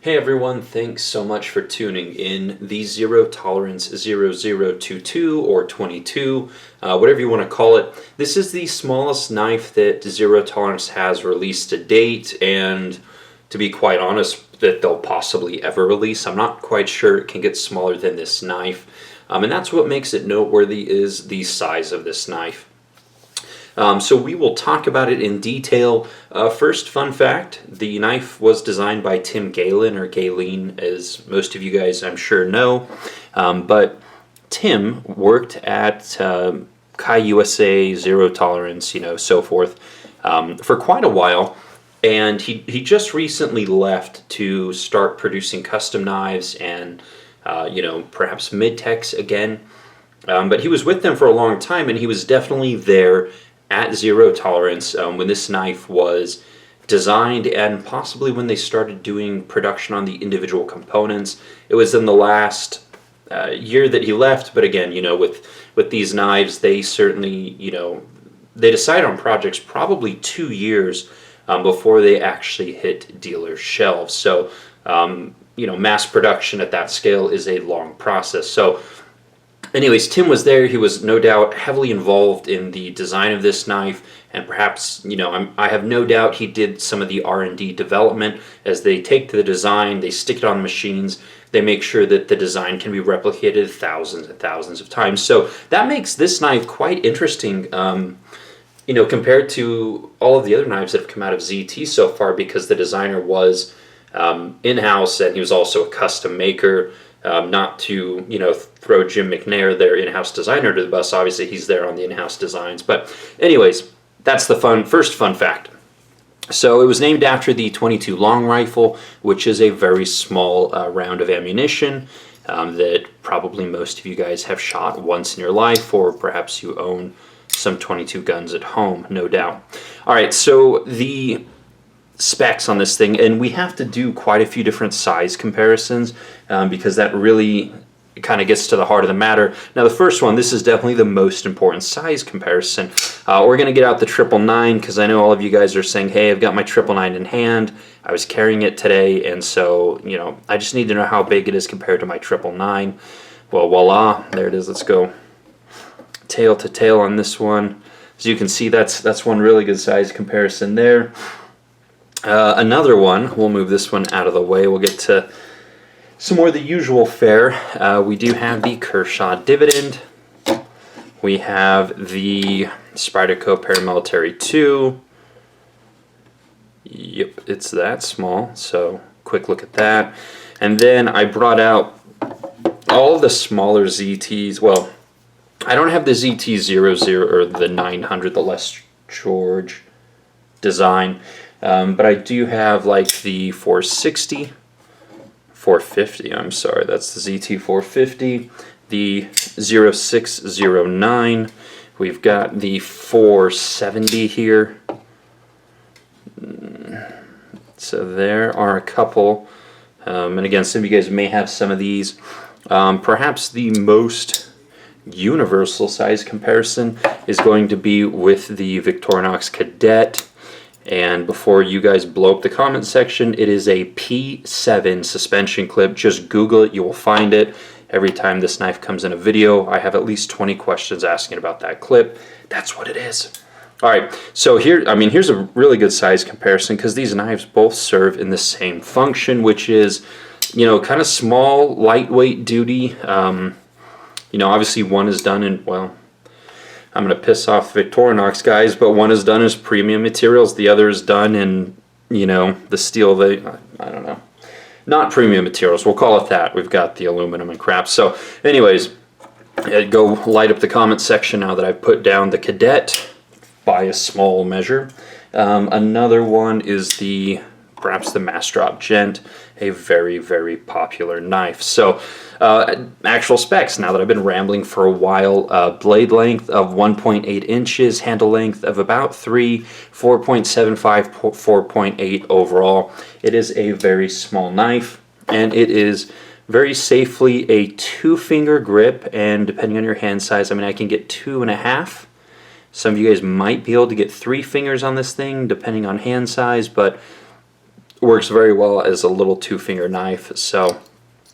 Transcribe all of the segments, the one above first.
Hey everyone, thanks so much for tuning in. The Zero Tolerance 0022 or 22, whatever you want to call it. This is the smallest knife that Zero Tolerance has released to date, and to be quite honest, that they'll possibly ever release. I'm not quite sure it can get smaller than this knife, and that's what makes it noteworthy is the size of this knife. So we will talk about it in detail. First, fun fact, the knife was designed by Tim Galen, or Galen, as most of you guys I'm sure know. But Tim worked at Kai USA, Zero Tolerance, so forth, for quite a while. And he just recently left to start producing custom knives and, perhaps mid-techs again. But he was with them for a long time, and he was definitely there at Zero Tolerance when this knife was designed and possibly when they started doing production on the individual components. It was in the last year that he left, but again, with these knives, they certainly, they decide on projects probably 2 years before they actually hit dealer shelves. So, mass production at that scale is a long process. So, anyways, Tim was there. He was no doubt heavily involved in the design of this knife, and perhaps, I have no doubt he did some of the R&D development. As they take the design, they stick it on machines, they make sure that the design can be replicated thousands and thousands of times. So that makes this knife quite interesting, compared to all of the other knives that have come out of ZT so far, because the designer was in-house and he was also a custom maker. Not to, throw Jim McNair, their in-house designer, to the bus. Obviously, he's there on the in-house designs. But anyways, that's the first fun fact. So it was named after the 22 long rifle, which is a very small round of ammunition that probably most of you guys have shot once in your life, or perhaps you own some 22 guns at home, no doubt. All right, so the specs on this thing, and we have to do quite a few different size comparisons because that really kind of gets to the heart of the matter. Now the first one, this is definitely the most important size comparison. We're going to get out the 999 because I know all of you guys are saying, hey, I've got my 999 in hand, I was carrying it today, and so I just need to know how big it is compared to my 999. Well, voila, there it is. Let's go tail to tail on this one. As you can see, that's one really good size comparison there. Another one, we'll move this one out of the way, we'll get to some more of the usual fare. We do have the Kershaw Dividend, we have the Spyderco Paramilitary 2, yep, it's that small, so quick look at that. And then I brought out all of the smaller ZTs. Well, I don't have the ZT00 or the 900, the Les George design. But I do have like the 450, I'm sorry, that's the ZT450, the 0609, we've got the 470 here. So there are a couple, and again, some of you guys may have some of these. Perhaps the most universal size comparison is going to be with the Victorinox Cadet. And before you guys blow up the comment section, it is a P7 suspension clip. Just Google it, you will find it. Every time this knife comes in a video, I have at least 20 questions asking about that clip. That's what it is. All right, so here's a really good size comparison because these knives both serve in the same function, which is, kind of small, lightweight duty. Obviously one is done in, well, I'm going to piss off Victorinox guys, but one is done as premium materials, the other is done in, the steel, I don't know. Not premium materials, we'll call it that. We've got the aluminum and crap. So anyways, go light up the comment section now that I've put down the Cadet by a small measure. Another one is perhaps the Mastrop Gent, a very, very popular knife. So actual specs, now that I've been rambling for a while, blade length of 1.8 inches, handle length of about 3, 4.75, 4.8 overall. It is a very small knife, and it is very safely a 2-finger grip, and depending on your hand size, I can get 2.5. Some of you guys might be able to get 3 fingers on this thing, depending on hand size, but works very well as a little 2-finger knife. So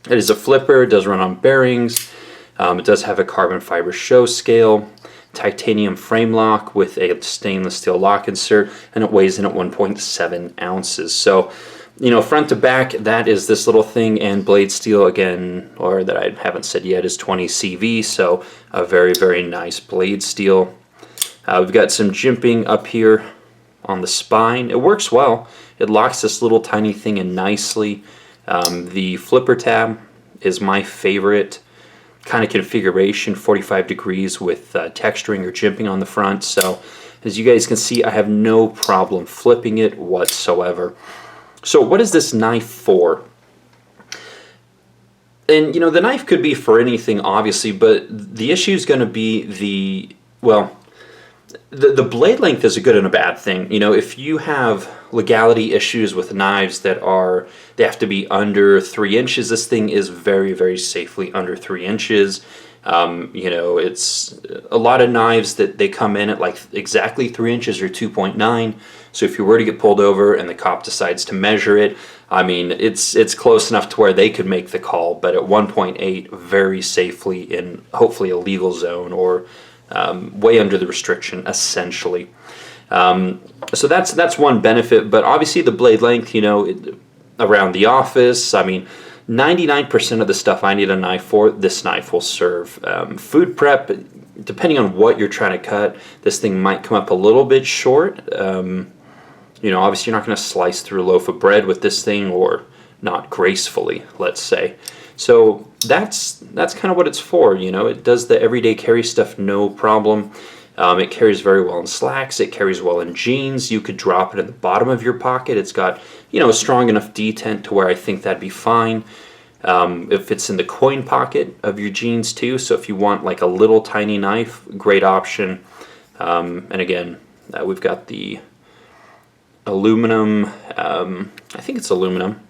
it is a flipper, it does run on bearings, it does have a carbon fiber show scale, titanium frame lock with a stainless steel lock insert, and it weighs in at 1.7 ounces. So, you know, front to back, that is this little thing, and blade steel, again, or that I haven't said yet, is 20 CV, so a very, very nice blade steel. We've got some jimping up here on the spine. It works well. It locks this little tiny thing in nicely. The flipper tab is my favorite kind of configuration, 45 degrees with texturing or jimping on the front. So as you guys can see, I have no problem flipping it whatsoever. So what is this knife for? And you know, the knife could be for anything, obviously, but the issue is going to be the blade length is a good and a bad thing. You know, if you have legality issues with knives that they have to be under 3 inches, this thing is very, very safely under 3 inches. You know, it's a lot of knives that they come in at like exactly 3 inches or 2.9. So if you were to get pulled over and the cop decides to measure it, I mean, it's close enough to where they could make the call, but at 1.8, very safely in hopefully a legal zone, or way under the restriction, essentially. So that's one benefit, but obviously the blade length, you know, around the office, I mean, 99% of the stuff I need a knife for, this knife will serve. Food prep, depending on what you're trying to cut, this thing might come up a little bit short. You know, obviously you're not going to slice through a loaf of bread with this thing, or not gracefully, let's say. So that's kind of what it's for. You know, it does the everyday carry stuff no problem. It carries very well in slacks. It carries well in jeans. You could drop it at the bottom of your pocket. It's got, you know, a strong enough detent to where I think that'd be fine. It fits in the coin pocket of your jeans too. So if you want like a little tiny knife, great option. And again, we've got the aluminum, I think it's aluminum,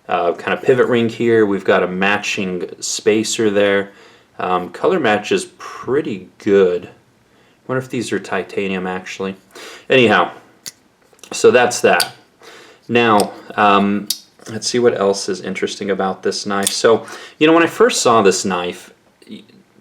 kind of pivot ring here. We've got a matching spacer there. Color match is pretty good. I wonder if these are titanium actually. Anyhow, so that's that. Now, let's see what else is interesting about this knife. So, you know, when I first saw this knife,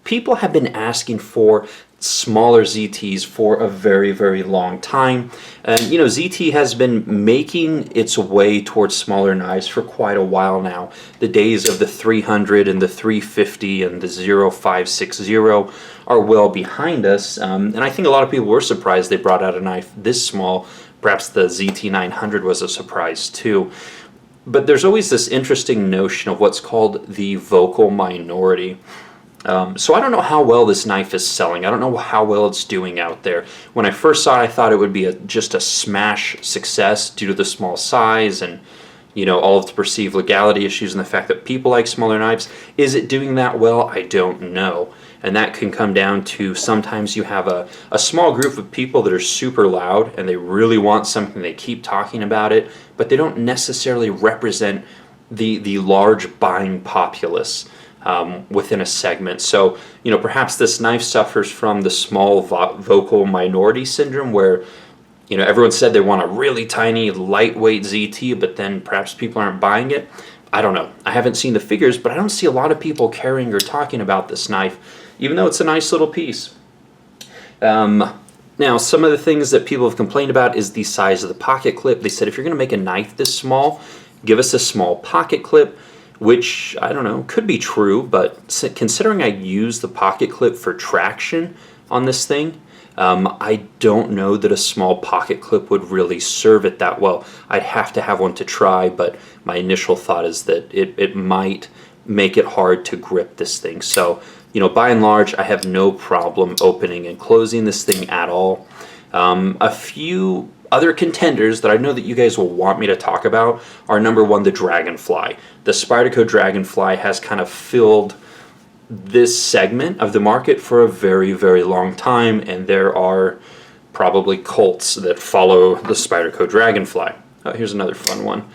people have been asking for smaller ZTs for a very, very long time. And, you know, ZT has been making its way towards smaller knives for quite a while now. The days of the 300 and the 350 and the 0560 are well behind us. And I think a lot of people were surprised they brought out a knife this small. Perhaps the ZT900 was a surprise too. But there's always this interesting notion of what's called the vocal minority. So I don't know how well this knife is selling. I don't know how well it's doing out there. When I first saw it, I thought it would be just a smash success due to the small size and, you know, all of the perceived legality issues and the fact that people like smaller knives. Is it doing that well? I don't know. And that can come down to sometimes you have a small group of people that are super loud and they really want something, they keep talking about it, but they don't necessarily represent the large buying populace within a segment. So, you know, perhaps this knife suffers from the small vocal minority syndrome where, you know, everyone said they want a really tiny, lightweight ZT, but then perhaps people aren't buying it. I don't know. I haven't seen the figures, but I don't see a lot of people carrying or talking about this knife, even though it's a nice little piece. Now, some of the things that people have complained about is the size of the pocket clip. They said if you're going to make a knife this small, give us a small pocket clip, which, I don't know, could be true, but considering I use the pocket clip for traction on this thing, I don't know that a small pocket clip would really serve it that well. I'd have to have one to try, but my initial thought is that it might make it hard to grip this thing. So, you know, by and large, I have no problem opening and closing this thing at all. A few other contenders that I know that you guys will want me to talk about are number one, the Dragonfly. The Spyderco Dragonfly has kind of filled this segment of the market for a very, very long time, and there are probably cults that follow the Spyderco Dragonfly. Oh, here's another fun one.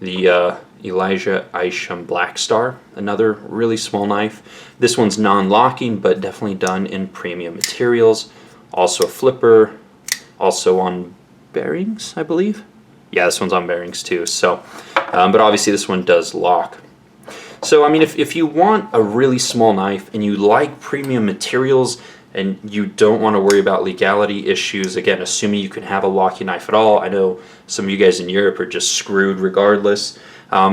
The Elijah Isham Black Star, another really small knife. This one's non-locking, but definitely done in premium materials. Also a flipper, also on bearings, I believe. Yeah, this one's on bearings too. So, but obviously this one does lock. So, I mean, if you want a really small knife and you like premium materials and you don't want to worry about legality issues, again, assuming you can have a locking knife at all. I know some of you guys in Europe are just screwed regardless.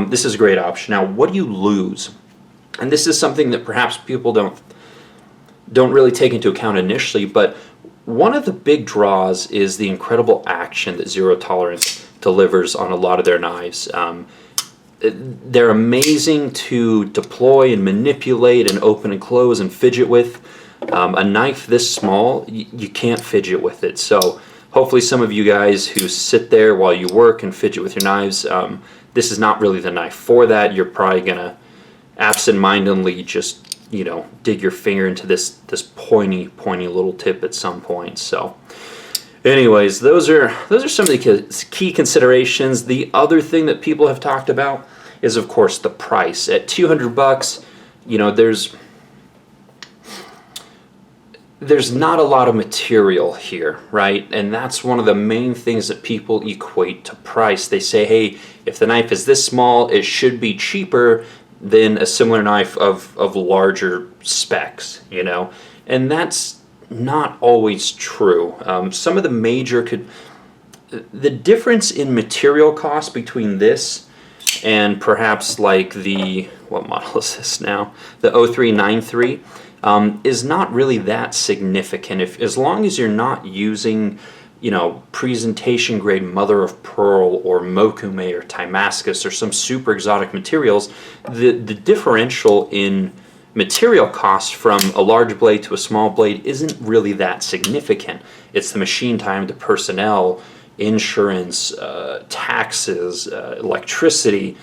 This is a great option. Now, what do you lose? And this is something that perhaps people don't really take into account initially, but one of the big draws is the incredible action that Zero Tolerance delivers on a lot of their knives. They're amazing to deploy and manipulate and open and close and fidget with. A knife this small, you can't fidget with it. So hopefully some of you guys who sit there while you work and fidget with your knives, this is not really the knife for that. You're probably gonna absent-mindedly just, you know, dig your finger into this pointy little tip at some point. So anyways, those are some of the key considerations. The other thing that people have talked about is, of course, the price. At $200, you know, there's not a lot of material here, right? And that's one of the main things that people equate to price. They say, hey, if the knife is this small, it should be cheaper than a similar knife of larger specs, you know? And that's not always true. Some of the major the difference in material cost between this and perhaps like what model is this now? The 0393 is not really that significant. As long as you're not using, you know, presentation grade mother of pearl or mokume or Timascus or some super exotic materials, the differential in material cost from a large blade to a small blade isn't really that significant. It's the machine time, the personnel, insurance, taxes, electricity,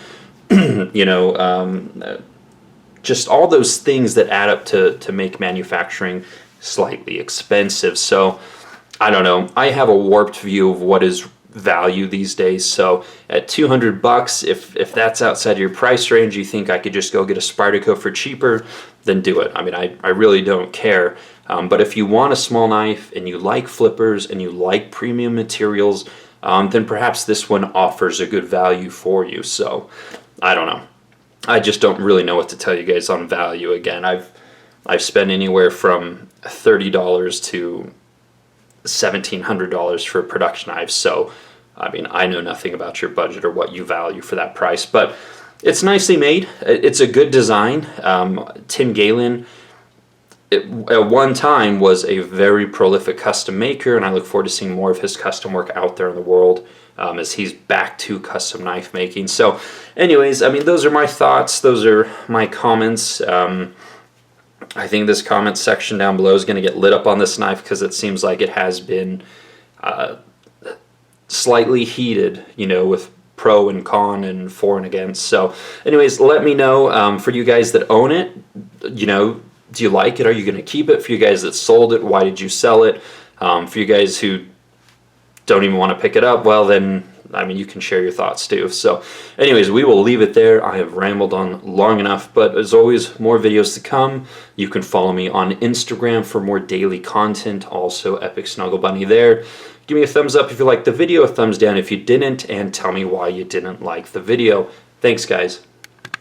you know, just all those things that add up to make manufacturing slightly expensive. So I don't know. I have a warped view of what is value these days. So at $200, if that's outside of your price range, you think I could just go get a Spyderco for cheaper, then do it. I mean, I really don't care. But if you want a small knife and you like flippers and you like premium materials, then perhaps this one offers a good value for you. So I don't know. I just don't really know what to tell you guys on value. Again, I've spent anywhere from $30 to $1,700 for production knives. So, I mean, I know nothing about your budget or what you value for that price, but it's nicely made. It's a good design. Tim Galen, at one time, was a very prolific custom maker, and I look forward to seeing more of his custom work out there in the world as he's back to custom knife making. So, anyways, I mean, those are my thoughts. Those are my comments. I think this comment section down below is going to get lit up on this knife because it seems like it has been slightly heated, you know, with pro and con and for and against. So anyways, let me know for you guys that own it, you know, do you like it? Are you going to keep it? For you guys that sold it, why did you sell it? For you guys who don't even want to pick it up, well then, I mean, you can share your thoughts too. So anyways, we will leave it there. I have rambled on long enough, but as always, more videos to come. You can follow me on Instagram for more daily content, also EpicSnuggleBunny there. Give me a thumbs up if you liked the video, a thumbs down if you didn't, and tell me why you didn't like the video. Thanks, guys.